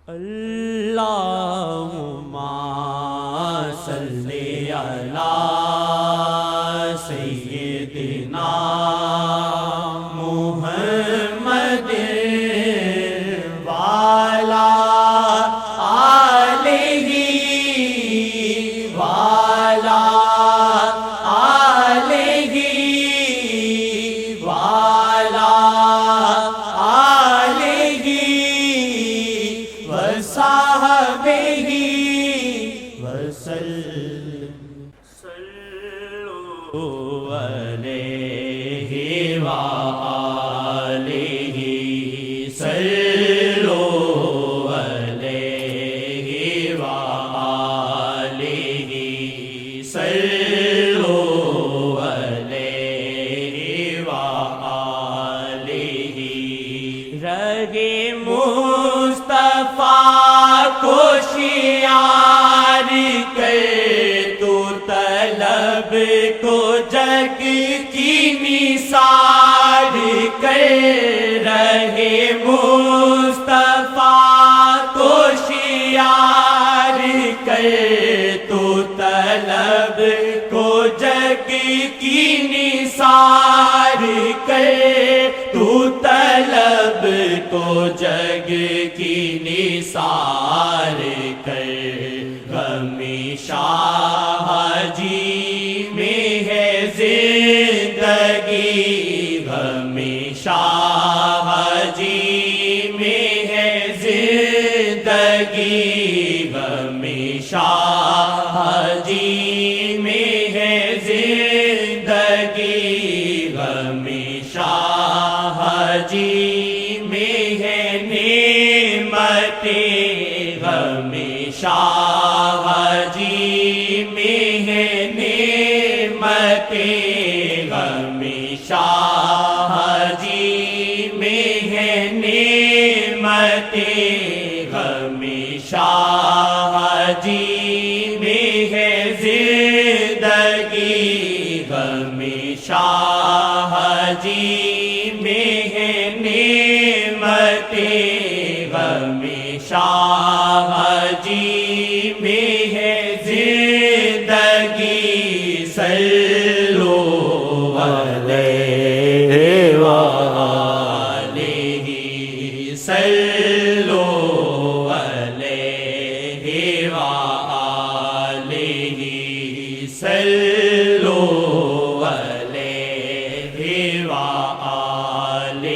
اللہم صلی علی سیدنا محمد وعلی آلہ وعلی آلہ وعلی آلہ وصحبہ وسلم صلو علیہ وآلہ صلو علیہ وآلہ صلو علیہ وآلہ رہے مصطفیٰ کو شیار کر تو طلب کو جگ کی نثار کر رہے مصطفیٰ کو شیار کر تو طلب کو جگ کی نثار کر تو طلب کو جگ کی نثار کر غم شاہ جی میں ہے زندگی غم شاہ جی میں ہے زندگی غم شاہ جی میں ہے زندگی غم شاہ جی میں ہے نعمتیں غم شاہ جی میں ہے نعمتیں غم شاہ جی میں ہے نعمتیں غم شاہ جی میں ہے زندگی غم شاہ جی میں ہے نعمتیں غم شاہ جی میں ہے زندگی صلو علیہ وآلہ صلو علیہ وآلہ صلو علیہ وآلہ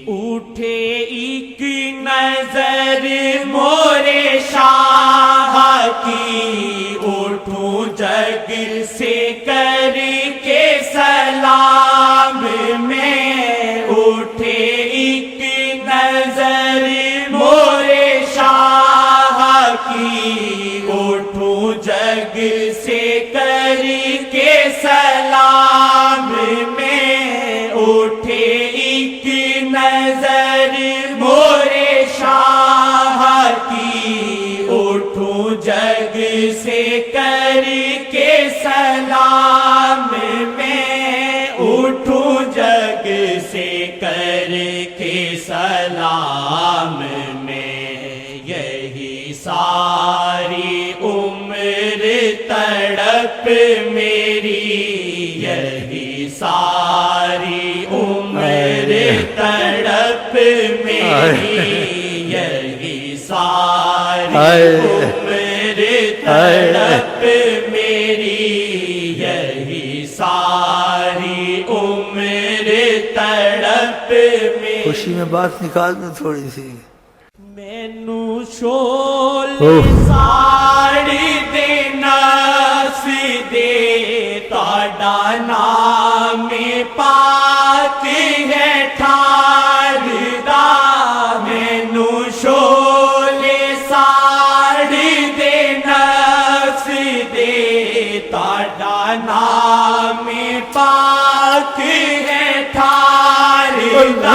اٹھے ایک نظر مورے شاہ کی اٹھوں جگ سے کر کے سلام میں اٹھے ایک نظر مورے شاہ کی اٹھوں جگ سے کر کے سلام میں اٹھے ایک نظر مورے شاہ کی اٹھوں جگ سے کر کے سلام میں اٹھوں جگ سے کر کے سلام میں یہی ساری عمر تڑپ میری یہی ساری عمر تڑپ میری یہی ساری عمر تڑپ میری یہی ساری عمر تڑپ میری خوشی میں بات نکال دوں تھوڑی سی مینو شول ساڑی دے نس دے تاڑا نام پاک ہے ٹھار دا مینو شول ساڑی دے نس دے تاڑا نام پاک ہے ٹھار دا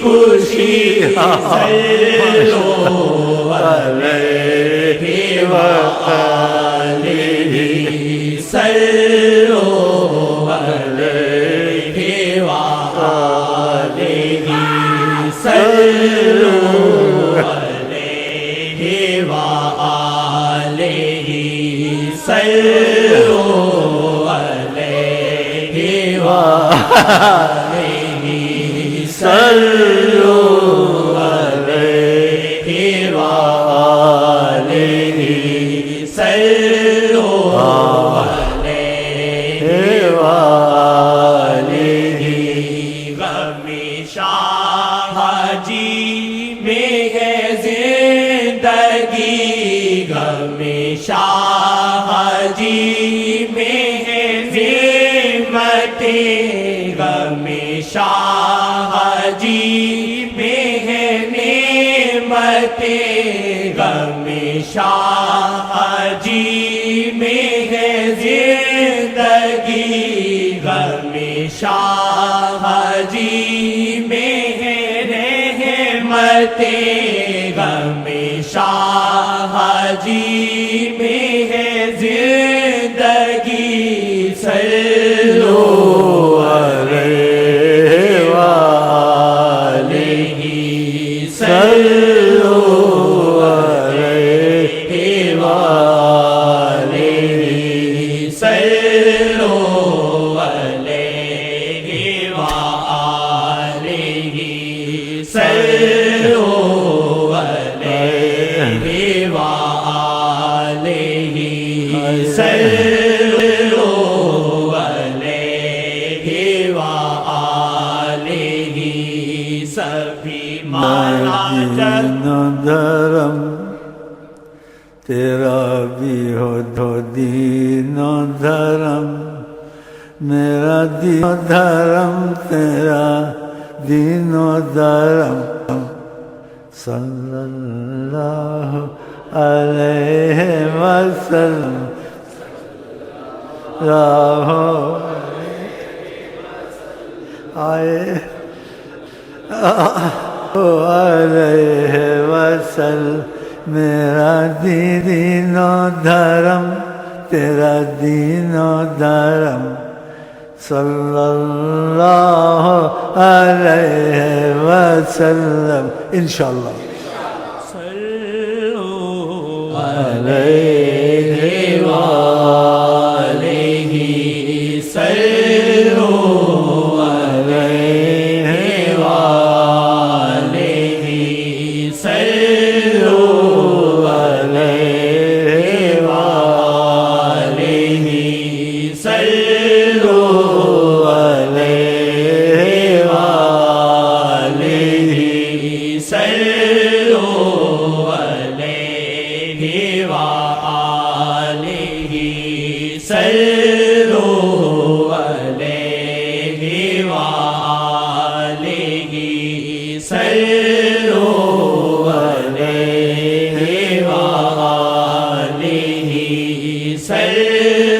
خوشی صلو علیہ وآلہ صلو علیہ وآلہ صلو علیہ وآلہ صلو علیہ وآلہ صلو علیہ وآلہ صلو علیہ وآلہ غم شاہ جی میں ہے زندگی غم شاہ جی میں ہے نعمتیں غم شاہ جی میں ہے نعمتیں غم شاہ جی میں ہے زندگی غم شاہ جی میں ہے رحمتیں غم شاہ جی میں ہے زندگی صلو علیہ وآلہ صلو علیہ وآلہ صلو علیہ وآلہ صلو علیہ وآلہ صلو علیہ وآلہ سبھی مانا دین و دھرم تیرا بھی ہو تو دین و دھرم میرا دین و دھرم تیرا دین و دھرم صلی اللہ علیہ وسلم آئے علیہ وسلم میرا دین و دھرم تیرا دین و دھرم صلی اللہ علیہ وسلم انشاءاللہ صلو علیہ وآلہ صلو علیہ وآلہ صلو علیہ وآلہ صلو علیہ وآلہ صلو علیہ وآلہ صلو علیہ وآلہ صلو علیہ وآلہ صلو